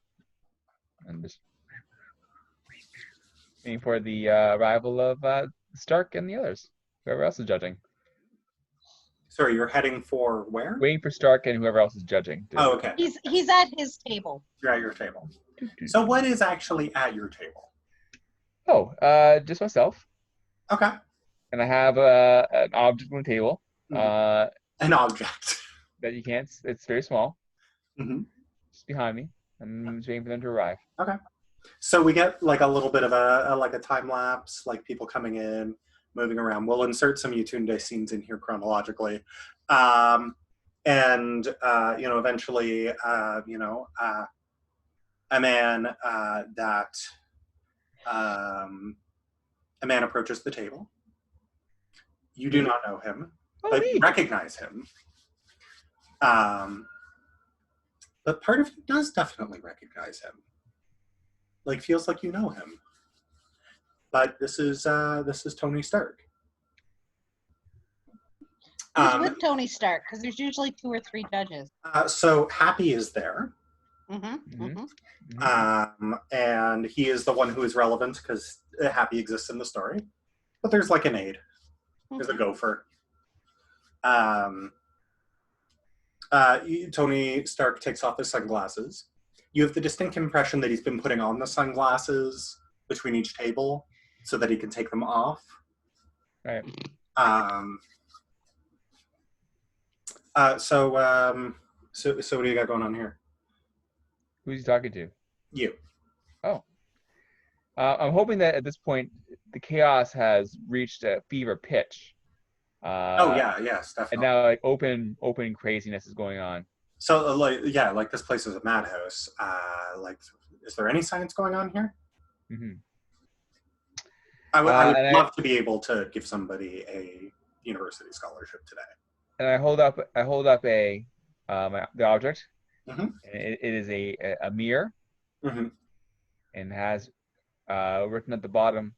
And just waiting for the arrival of Stark and the others. Whoever else is judging. Sorry, you're heading for where? Waiting for Stark and whoever else is judging. Oh, okay. He's at his table. You're at your table. So what is actually at your table? Oh, just myself. Okay. And I have an object on the table. An object. That you can't. It's very small. Mm-hmm. Just behind me. I'm just waiting for them to arrive. Okay. So we get like a little bit of a time lapse, like people coming in, moving around. We'll insert some Yatunde scenes in here chronologically. Eventually, a man approaches the table. You do not know him, but you recognize him. But part of you does definitely recognize him. Like, feels like you know him. But this is Tony Stark. Who's with Tony Stark? Because there's usually 2 or 3 judges. So Happy is there. Mm-hmm. Mhm. Mm-hmm. And he is the one who is relevant because Happy exists in the story. But there's like an aide. There's a gopher. Tony Stark takes off his sunglasses. You have the distinct impression that he's been putting on the sunglasses between each table so that he can take them off. Right. So what do you got going on here? Who's he talking to? You. Oh. I'm hoping that at this point the chaos has reached a fever pitch. Yes, definitely. And now like open craziness is going on. So like this place is a madhouse. Is there any science going on here? Mm-hmm. I would love to be able to give somebody a university scholarship today. And I hold up the object. Mm-hmm. It is a mirror. Mm-hmm. And has written at the bottom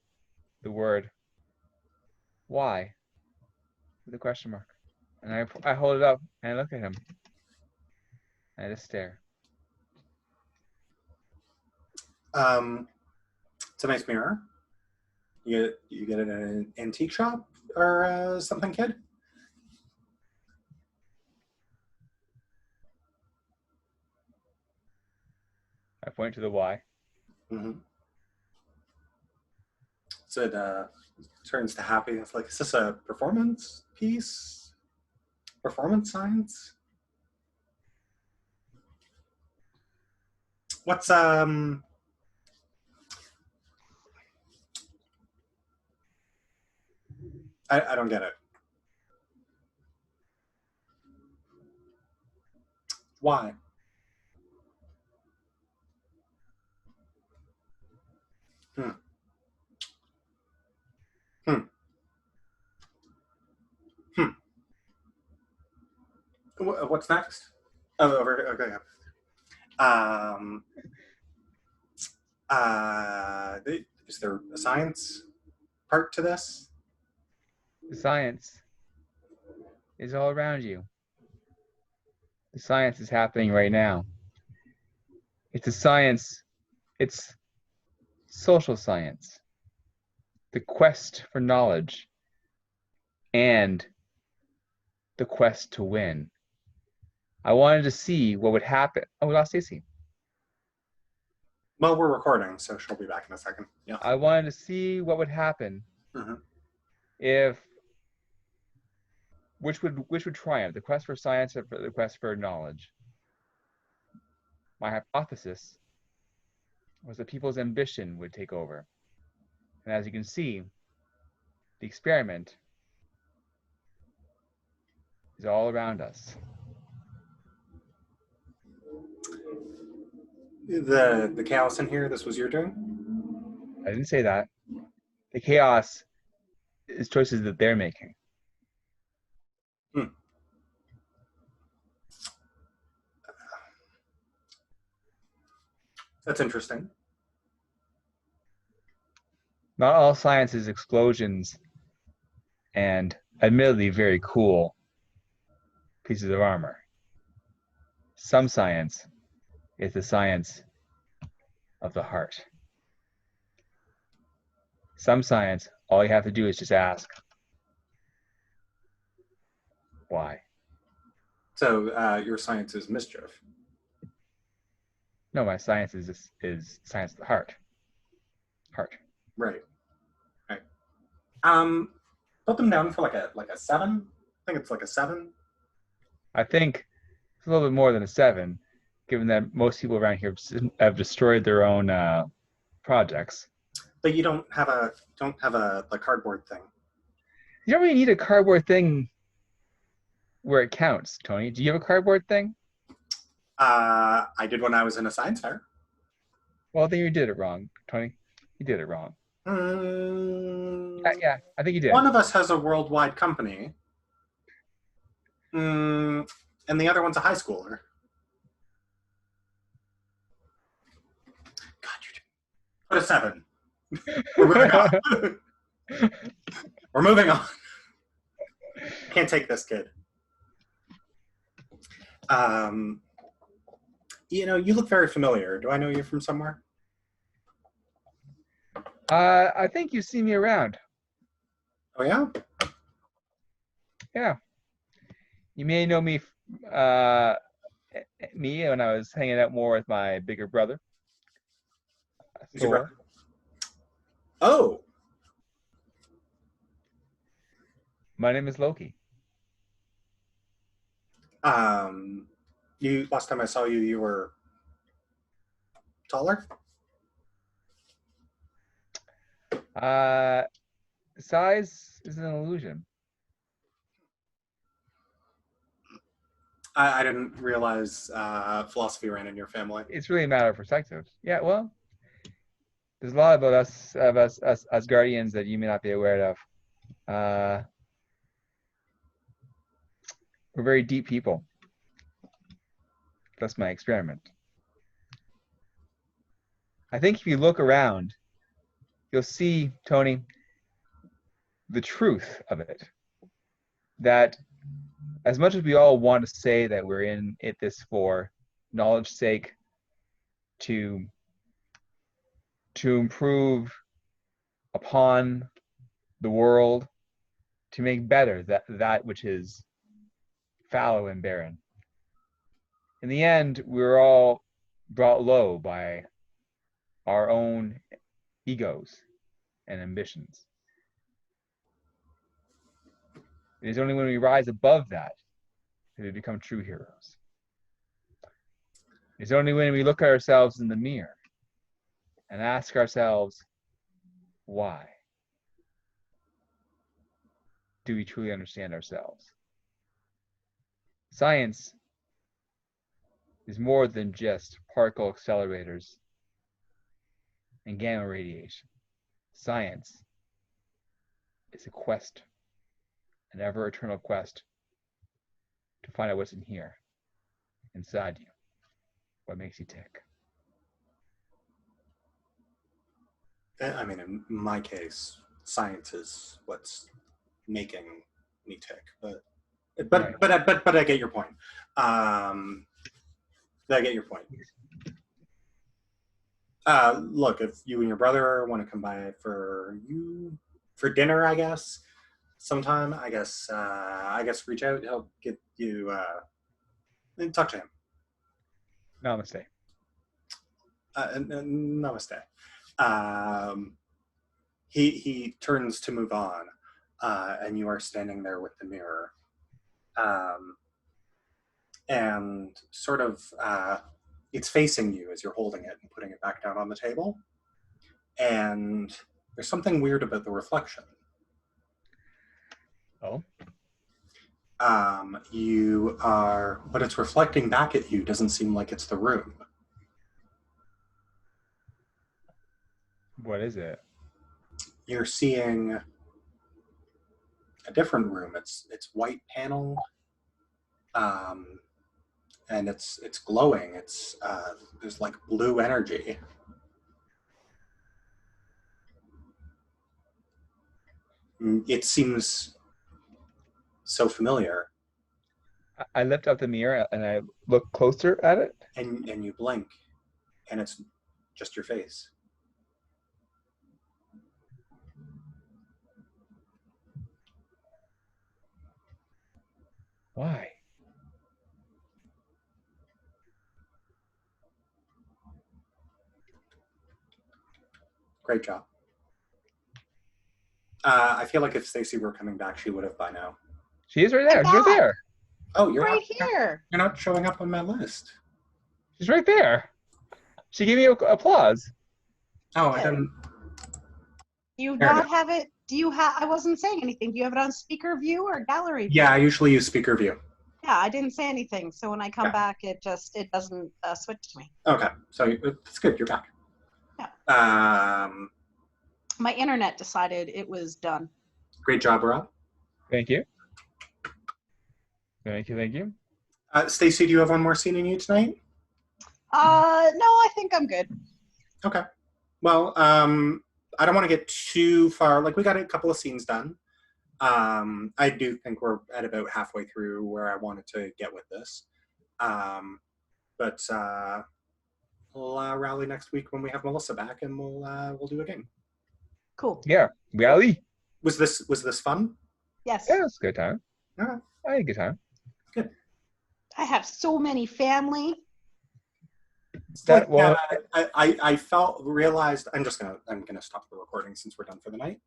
the word "why" with a question mark. And I hold it up and I look at him. And I just stare. It's a nice mirror. You get it in an antique shop or something, kid? I point to the "why." Mm-hmm. So it turns to Happy. It's like, is this a performance piece? Performance science? What's I don't get it. Why? Hmm. Hmm. Hmm. What's next? Oh, over. Okay. Um. Is there a science part to this? The science is all around you. The science is happening right now. It's a science, it's social science, the quest for knowledge, and the quest to win. I wanted to see what would happen. Oh, we lost Stacy. Well, we're recording, so she'll be back in a second. Yeah. I wanted to see what would happen if which would triumph, the quest for science or the quest for knowledge. My hypothesis was that people's ambition would take over. And as you can see, the experiment is all around us. The chaos in here, this was your doing? I didn't say that. The chaos is choices that they're making. That's interesting. Not all science is explosions and admittedly very cool pieces of armor. Some science is the science of the heart. Some science, all you have to do is just ask, why? So your science is mischief. No, my science is science of the heart. Heart. Right. Right. Put them down for like a 7. I think it's like a 7. I think it's a little bit more than a 7, given that most people around here have destroyed their own projects. But you don't have the cardboard thing. You don't really need a cardboard thing where it counts, Tony. Do you have a cardboard thing? I did when I was in a science fair. Well, then you did it wrong, Tony. You did it wrong. Yeah, I think you did. One of us has a worldwide company. And the other one's a high schooler. God, you put a 7. We're moving on. We're moving on. Can't take this kid. You look very familiar. Do I know you from somewhere? I think you see me around. Oh yeah? Yeah. You may know me when I was hanging out more with my bigger brother. Who's your brother? Oh. My name is Loki. Last time I saw you, you were taller? Size is an illusion. I didn't realize philosophy ran in your family. It's really a matter of perspective. Yeah, well, there's a lot about us guardians that you may not be aware of. We're very deep people. That's my experiment. I think if you look around, you'll see, Tony, the truth of it. That as much as we all want to say that we're in this for knowledge's sake, to improve upon the world, to make better that which is fallow and barren. In the end, we're all brought low by our own egos and ambitions. It is only when we rise above that we become true heroes. It's only when we look at ourselves in the mirror and ask ourselves, why? do we truly understand ourselves? Science is more than just particle accelerators and gamma radiation. Science is a quest, an ever-eternal quest to find out what's in here, inside you, what makes you tick. I mean, in my case, science is what's making me tick. But I get your point. I get your point. Look, if you and your brother want to come by for dinner, I guess sometime. I guess reach out. He'll get you. And talk to him. Namaste. Namaste. He turns to move on, and you are standing there with the mirror, and sort of it's facing you as you're holding it and putting it back down on the table, and there's something weird about the reflection. Oh. What it's reflecting back at you doesn't seem like it's the room. What is it? You're seeing a different room. It's white panel, and it's glowing. It's there's like blue energy. It seems so familiar. I lift up the mirror and I look closer at it. And you blink, and it's just your face. Why? Great job. I feel like if Stacy were coming back, she would have by now. She is right there. She's right there. Oh, you're right not, here. You're not showing up on my list. She's right there. She gave me applause. Oh, I didn't. Do you Fair not enough. have it? Do you have? I wasn't saying anything. Do you have it on speaker view or gallery view? Yeah, I usually use speaker view. Yeah, I didn't say anything. So when I come Yeah. back, it doesn't switch to me. Okay, so it's good. You're back. Yeah. My internet decided it was done. Great job, Rob. Thank you. Thank you. Stacy, do you have one more scene in you tonight? No, I think I'm good. Okay. Well, I don't want to get too far. Like, we got a couple of scenes done. I do think we're at about halfway through where I wanted to get with this. But we'll rally next week when we have Melissa back, and we'll do a game. Cool. Yeah, rally. Was this fun? Yes. Yeah, it's a good time. All right. I had a good time. Good. I have so many family. That I realized I'm gonna stop the recording since we're done for the night.